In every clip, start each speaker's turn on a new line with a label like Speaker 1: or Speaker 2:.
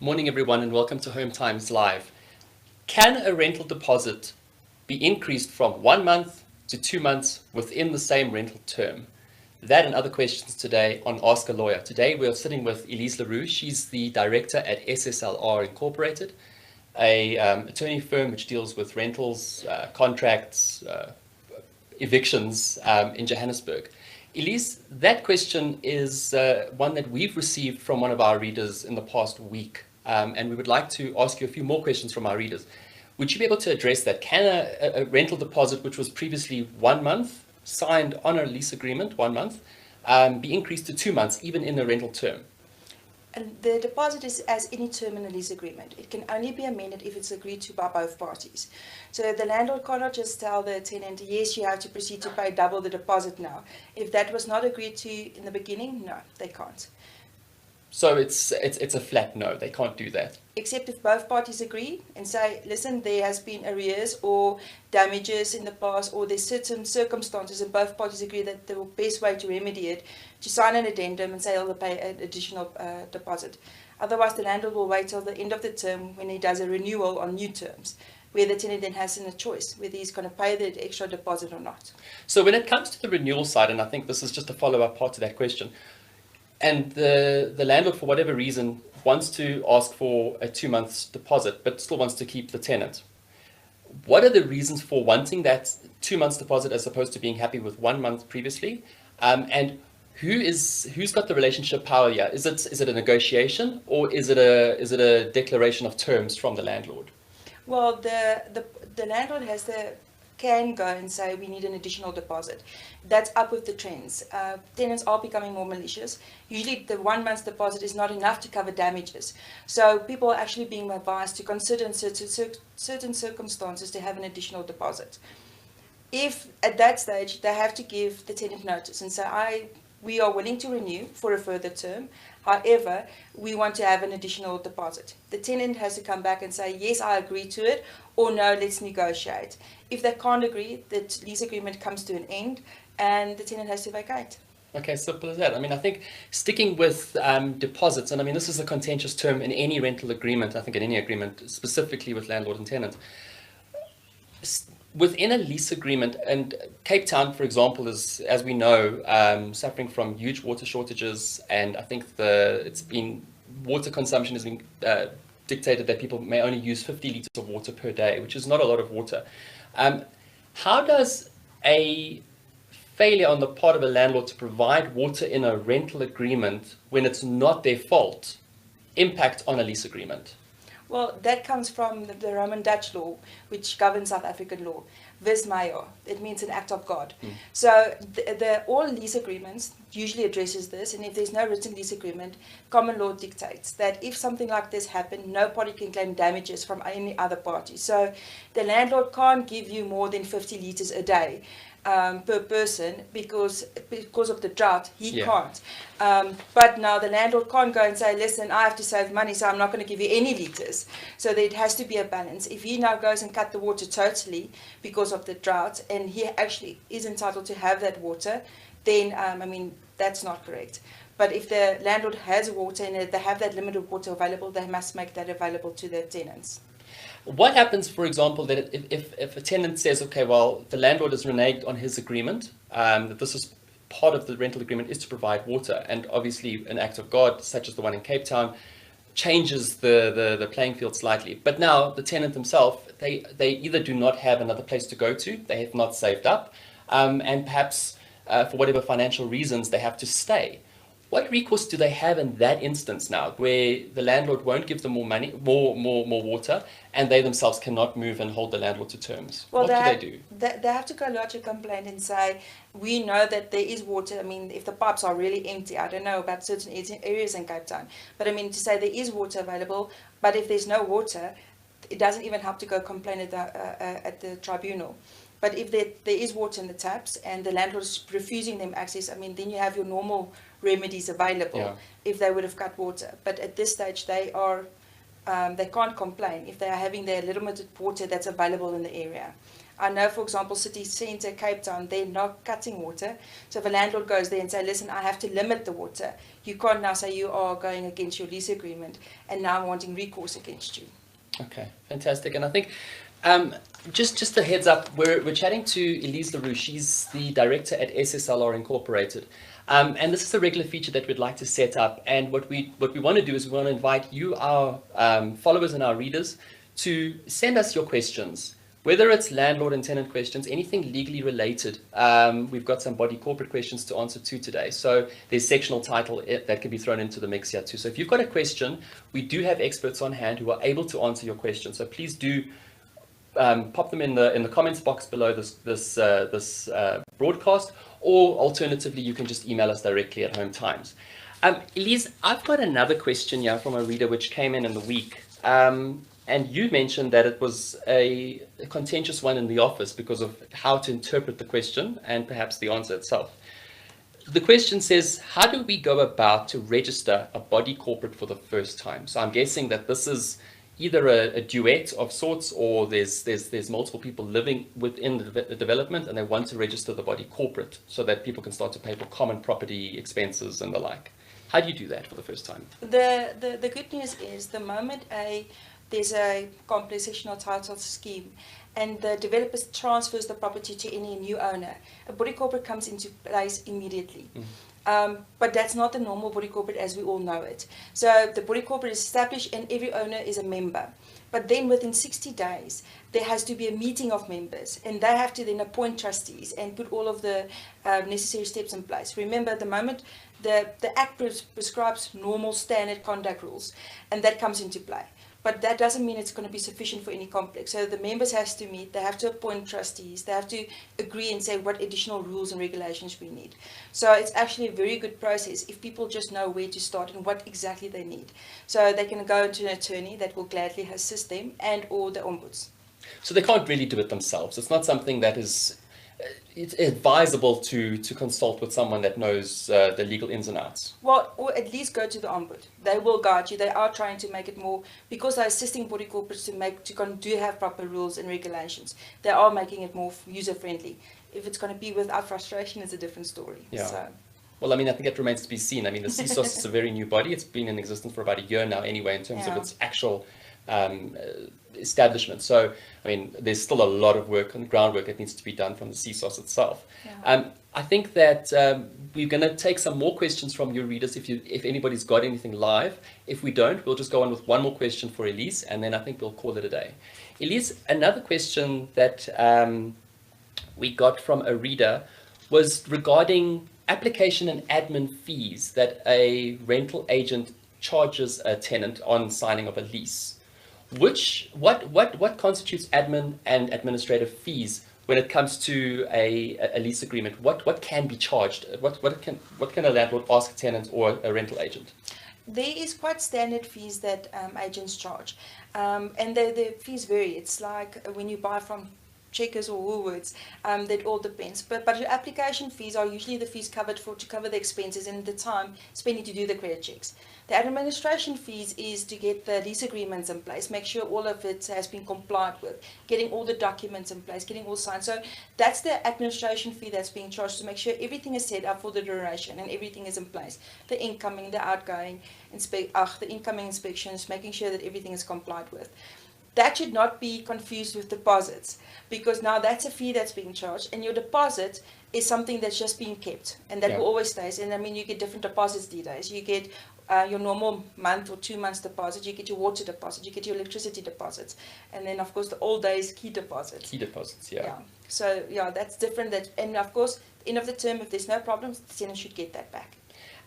Speaker 1: Morning everyone and welcome to Home Times Live. Can a rental deposit be increased from 1 month to 2 months within the same rental term? That and other questions today on Ask a Lawyer. Today we are sitting with Elise LaRue. She's the director at SSLR Incorporated, a attorney firm which deals with rentals, contracts, evictions in Johannesburg. Elise, that question is one that we've received from one of our readers in the past week. And we would like to ask you a few more questions from our readers. Would you be able to address that? Can a rental deposit, which was previously 1 month, signed on a lease agreement, 1 month, be increased to 2 months, even in a rental term?
Speaker 2: And the deposit is as any term in a lease agreement. It can only be amended if it's agreed to by both parties. So the landlord cannot just tell the tenant, yes, you have to proceed to pay double the deposit now. If that was not agreed to in the beginning, no, they can't.
Speaker 1: So it's a flat no, they can't do that.
Speaker 2: Except if both parties agree and say, listen, there has been arrears or damages in the past, or there's certain circumstances and both parties agree that the best way to remedy it, to sign an addendum and say they'll pay an additional deposit. Otherwise, the landlord will wait till the end of the term when he does a renewal on new terms, where the tenant then has a choice whether he's going to pay the extra deposit or not.
Speaker 1: So when it comes to the renewal side, and I think this is just a follow-up part to that question, and the landlord, for whatever reason, wants to ask for a 2 months deposit, but still wants to keep the tenant. What are the reasons for wanting that 2 months deposit as opposed to being happy with 1 month previously? And who's got the relationship power here? Is it a negotiation, or is it a declaration of terms from the landlord?
Speaker 2: Well, the landlord can go and say we need an additional deposit. That's up with the trends. Tenants are becoming more malicious. Usually the 1 month's deposit is not enough to cover damages. So people are actually being advised to consider in certain circumstances to have an additional deposit. If at that stage they have to give the tenant notice and say, we are willing to renew for a further term. However, we want to have an additional deposit. The tenant has to come back and say, yes, I agree to it, or no, let's negotiate. If they can't agree, the lease agreement comes to an end and the tenant has to vacate.
Speaker 1: Okay, simple as that. I mean, I think sticking with deposits, and I mean, this is a contentious term in any rental agreement, I think in any agreement, specifically with landlord and tenant. Within a lease agreement, and Cape Town, for example, is, as we know, suffering from huge water shortages, and I think water consumption has been dictated that people may only use 50 liters of water per day, which is not a lot of water. How does a failure on the part of a landlord to provide water in a rental agreement, when it's not their fault, impact on a lease agreement?
Speaker 2: Well, that comes from the Roman Dutch law, which governs South African law. Vis maior, it means an act of God. So all lease agreements usually addresses this, and if there's no written lease agreement, common law dictates that if something like this happened, no party can claim damages from any other party. So the landlord can't give you more than 50 liters a day per person because of the drought. He can't. But now the landlord can't go and say, listen, I have to save money, so I'm not going to give you any liters. So there has to be a balance. If he now goes and cut the water totally because of the drought, and he actually is entitled to have that water, then I mean, that's not correct. But if the landlord has water and they have that limited water available, they must make that available to their tenants.
Speaker 1: What happens, for example, that if a tenant says, okay, well, the landlord has reneged on his agreement, that this is part of the rental agreement is to provide water, and obviously an act of God, such as the one in Cape Town, changes the playing field slightly. But now the tenant themselves, they either do not have another place to go to, they have not saved up, and perhaps for whatever financial reasons they have to stay. What recourse do they have in that instance now, where the landlord won't give them more money, more water, and they themselves cannot move and hold the landlord to terms?
Speaker 2: Well,
Speaker 1: what do they do?
Speaker 2: They have to go lodge a complaint and say, we know that there is water. I mean, if the pipes are really empty, I don't know about certain areas in Cape Town, but I mean to say there is water available, but if there's no water, it doesn't even help to go complain at the tribunal. But if there is water in the taps and the landlord is refusing them access, I mean, then you have your normal remedies available if they would have cut water. But at this stage, they can't complain if they are having their limited water that's available in the area. I know, for example, city centre, Cape Town, they're not cutting water. So if a landlord goes there and say, listen, I have to limit the water, you can't now say you are going against your lease agreement and now I'm wanting recourse against you.
Speaker 1: Okay, fantastic. And I think just a heads up, we're chatting to Elise LaRue. She's the director at SSLR Incorporated. And this is a regular feature that we'd like to set up. And what we want to do is we want to invite you, our followers and our readers, to send us your questions, whether it's landlord and tenant questions, anything legally related. We've got some body corporate questions to answer to today. So there's sectional title that can be thrown into the mix here too. So if you've got a question, we do have experts on hand who are able to answer your question. So please do pop them in the comments box below this broadcast, or alternatively, you can just email us directly at Home Times. Elise, I've got another question here from a reader which came in the week. And you mentioned that it was a contentious one in the office because of how to interpret the question and perhaps the answer itself. The question says, how do we go about to register a body corporate for the first time? So I'm guessing that this is either a duet of sorts, or there's multiple people living within the development and they want to register the body corporate so that people can start to pay for common property expenses and the like. How do you do that for the first time?
Speaker 2: The good news is the moment there's a complex sectional title scheme and the developer transfers the property to any new owner, a body corporate comes into place immediately. But that's not the normal body corporate as we all know it. So the body corporate is established and every owner is a member. But then within 60 days, there has to be a meeting of members and they have to then appoint trustees and put all of the necessary steps in place. Remember, at the moment, the Act prescribes normal standard conduct rules and that comes into play. But that doesn't mean it's going to be sufficient for any complex. So the members have to meet, they have to appoint trustees, they have to agree and say what additional rules and regulations we need. So it's actually a very good process if people just know where to start and what exactly they need. So they can go to an attorney that will gladly assist them and or the ombuds.
Speaker 1: So they can't really do it themselves. It's not something that is it's advisable to consult with someone that knows the legal ins and outs.
Speaker 2: Well, or at least go to the ombud. They will guide you. They are trying to make it more, because they're assisting body corporates to have proper rules and regulations. They are making it more user friendly. If it's going to be without frustration, it's a different story.
Speaker 1: Yeah.
Speaker 2: So.
Speaker 1: Well, I mean, I think it remains to be seen. I mean, the CSOS is a very new body. It's been in existence for about a year now anyway in terms of its actual establishment. So, I mean, there's still a lot of work and groundwork that needs to be done from the CSOS itself.
Speaker 2: Yeah.
Speaker 1: I think that we're going to take some more questions from your readers if anybody's got anything live. If we don't, we'll just go on with one more question for Elise, and then I think we'll call it a day. Elise, another question that we got from a reader was regarding application and admin fees that a rental agent charges a tenant on signing of a lease. What constitutes admin and administrative fees when it comes to a lease agreement? What can be charged? What can a landlord ask a tenant or a rental agent?
Speaker 2: There is quite standard fees that agents charge, and the fees vary. It's like when you buy from Checkers or Woolworths, that all depends. But your application fees are usually the fees covered to cover the expenses and the time spending to do the credit checks. The administration fees is to get the lease agreements in place, make sure all of it has been complied with, getting all the documents in place, getting all signed. So that's the administration fee that's being charged to make sure everything is set up for the duration and everything is in place. The incoming, the outgoing, the incoming inspections, making sure that everything is complied with. That should not be confused with deposits, because now that's a fee that's being charged, and your deposit is something that's just being kept, and that will always stay. And I mean, you get different deposits these days. You get your normal month or 2 months deposit, you get your water deposit, you get your electricity deposits, and then of course the old days key deposits.
Speaker 1: Key deposits, yeah.
Speaker 2: So yeah, that's different. And of course, end of the term, if there's no problems, the tenant should get that back.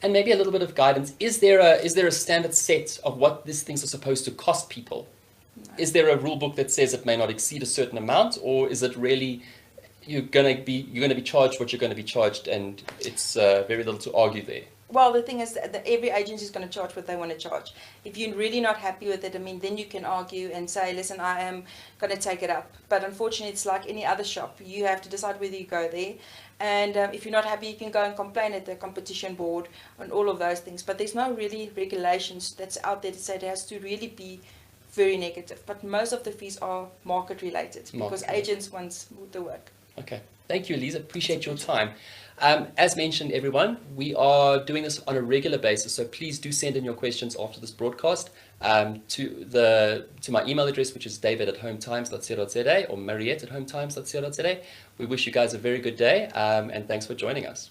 Speaker 1: And maybe a little bit of guidance. Is there a standard set of what these things are supposed to cost people? No. Is there a rule book that says it may not exceed a certain amount, or is it really you're going to be charged what you're going to be charged, and it's very little to argue there?
Speaker 2: Well, the thing is that every agency is going to charge what they want to charge. If you're really not happy with it, I mean, then you can argue and say, listen, I am going to take it up. But unfortunately, it's like any other shop. You have to decide whether you go there. And if you're not happy, you can go and complain at the competition board and all of those things. But there's no really regulations that's out there to say it has to really be very negative. But most of the fees are market related because
Speaker 1: Market.
Speaker 2: agents want the work.
Speaker 1: Okay. Thank you, Elisa. Appreciate your time. As mentioned, everyone, we are doing this on a regular basis, so please do send in your questions after this broadcast to my email address, which is david@hometimes.co.za or mariette@hometimes.co.za. We wish you guys a very good day, and thanks for joining us.